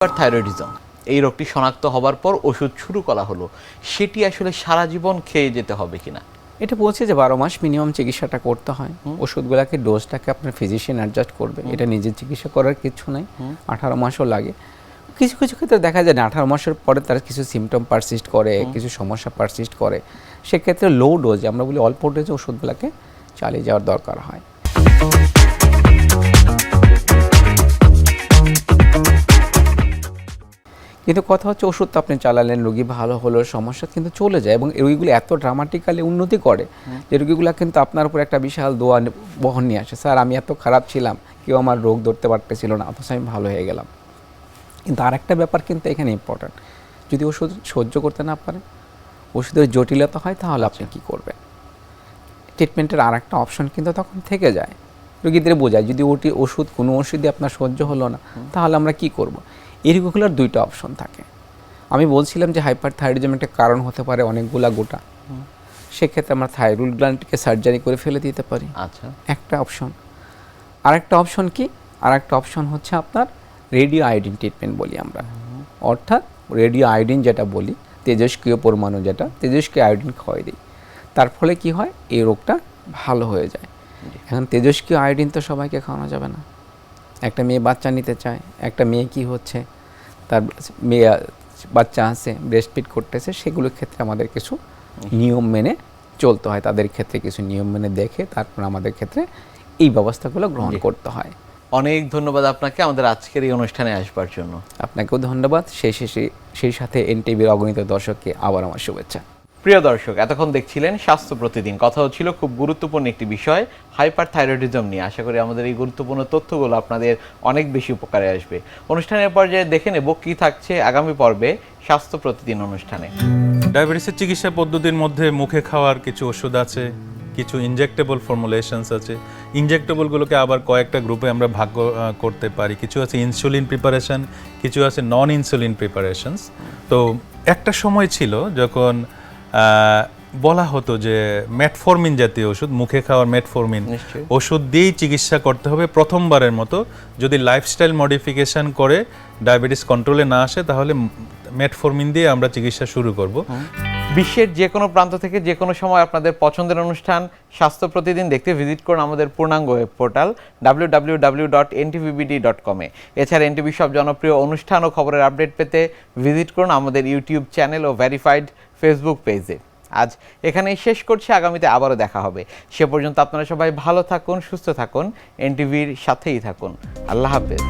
Hyperthyroidism এই রোগটি শনাক্ত হবার পর ওষুধ শুরু করা হলো, সেটি আসলে সারা জীবন খেয়ে যেতে হবে কিনা? এটা বলছে যে 12 মাস মিনিমাম চিকিৎসাটা করতে হয়। ওষুধগুলোকে ডোজটাকে আপনার ফিজিশিয়ান অ্যাডজাস্ট করবে, এটা নিজের চিকিৎসা করার কিছু নাই। 18 মাসও লাগে। কিছু কিছু ক্ষেত্রে দেখা যায় না 18 মাসের পরে তার কিছু সিমটম পারসিস্ট করে, কিছু সমস্যা পারসিস্ট করে, সেক্ষেত্রে লো ডোজ, আমরা বলি অল্প ডোজে ওষুধগুলোকে চালিয়ে যাওয়ার দরকার হয়। কিন্তু কথা হচ্ছে ওষুধ তো আপনি চালালেন, রোগী ভালো হলো, সমস্যা কিন্তু চলে যায় এবং রোগীগুলো এত ড্রামাটিক্যালি উন্নতি করে যে রোগীগুলো কিন্তু আপনার উপর একটা বিশাল দোয়া বহন নিয়ে আসে। স্যার আমি এত খারাপ ছিলাম, কেউ আমার রোগ ধরতে পারতেছিল না, অথচ আমি ভালো হয়ে গেলাম। কিন্তু আরেকটা ব্যাপার কিন্তু এখানে ইম্পর্ট্যান্ট, যদি ওষুধ সহ্য করতে না পারেন, ওষুধের জটিলতা হয়, তাহলে আপনি কী করবেন? ট্রিটমেন্টের আর একটা অপশন কিন্তু তখন থেকে যায়। রোগীদের বোঝায় যদি ওষুধ কোনো ওষুধই আপনার সহ্য হলো না, তাহলে আমরা কি করব? এরগুলোর দুইটা অপশন থাকে। আমি বলছিলাম যে হাইপারথাইরয়েডিজম একটা কারণ হতে পারে অনেকগুলা গোটা, সেক্ষেত্রে আমরা থাইরয়েড গ্ল্যান্ডকে সার্জারি করে ফেলে দিতে পারি, আচ্ছা, একটা অপশন। আরেকটা অপশন কি? আরেকটা অপশন হচ্ছে আপনার রেডিও আয়োডিন ট্রিটমেন্ট বলি আমরা, অর্থাৎ রেডিও আয়োডিন যেটা বলি, তেজস্ক্রিয় পরমাণু যেটা, তেজস্ক্রিয় আয়োডিন খাওয়াই দিই, তার ফলে কি হয়, এই রোগটা ভালো হয়ে যায়। এখন তেজস্ক্রিয় আয়োডিন তো সবাইকে খাওয়ানো যাবে না। একটা মেয়ে বাচ্চা নিতে চায়, একটা মেয়ে কি হচ্ছে, তার মেয়ে বাচ্চা আছে, ব্রেস্ট ফিড করতেছে, সেগুলোর ক্ষেত্রে আমাদের কিছু নিয়ম মেনে চলতে হয়, তাদের ক্ষেত্রে কিছু নিয়ম মেনে দেখে তারপর আমাদের ক্ষেত্রে এই ব্যবস্থাগুলো গ্রহণ করতে হয়। অনেক ধন্যবাদ আপনাকে আমাদের আজকের এই অনুষ্ঠানে আসবার জন্য। আপনাকেও ধন্যবাদ। সেই সাথে এনটিভির অগণিত দর্শককে আবার আমার শুভেচ্ছা। প্রিয় দর্শক, এতক্ষণ দেখছিলেন স্বাস্থ্য প্রতিদিন। কথা হচ্ছিল খুব গুরুত্বপূর্ণ একটি বিষয়, হাইপারথাইরয়েডিজম নিয়ে। আশা করি আমাদের এই গুরুত্বপূর্ণ তথ্যগুলো আপনাদের অনেক বেশি উপকারে আসবে। অনুষ্ঠানের পর্যায়ে দেখে নেব কি থাকছে আগামী পর্বে স্বাস্থ্য প্রতিদিন অনুষ্ঠানে। ডায়াবেটিসের চিকিৎসা পদ্ধতির মধ্যে মুখে খাওয়ার কিছু ওষুধ আছে, কিছু ইনজেক্টেবল ফর্মুলেশনস আছে। ইনজেক্টেবলগুলোকে আবার কয়েকটা গ্রুপে আমরা ভাগ করতে পারি। কিছু আছে ইনসুলিন প্রিপারেশন, কিছু আছে নন ইনসুলিন প্রিপারেশনস। তো একটা সময় ছিল যখন বলা হতো যে মেটফর্মিন জাতীয় ওষুধ, মুখে খাওয়ার মেটফর্মিন ওষুধ দিয়েই চিকিৎসা করতে হবে প্রথমবারের মতো। যদি লাইফস্টাইল মডিফিকেশন করে ডায়াবেটিস কন্ট্রোলে না আসে, তাহলে মেটফর্মিন দিয়ে আমরা চিকিৎসা শুরু করব। বিশ্বের যে কোনো প্রান্ত থেকে যে কোনো সময় আপনাদের পছন্দের অনুষ্ঠান স্বাস্থ্য প্রতিদিন দেখতে ভিজিট করুন আমাদের পূর্ণাঙ্গ ওয়েব পোর্টাল www.ntvbd.com এ। এছাড়া এনটিভি সব জনপ্রিয় অনুষ্ঠান ও খবরের আপডেট পেতে ভিজিট করুন আমাদের ইউটিউব চ্যানেল ও ভেরিফাইড ফেসবুক পেজে। আজ এখানেই শেষ করছি, আগামীতে আবারও দেখা হবে। সে পর্যন্ত আপনারা সবাই ভালো থাকুন, সুস্থ থাকুন, এনটিভির সাথেই থাকুন। আল্লাহ হাফেজ।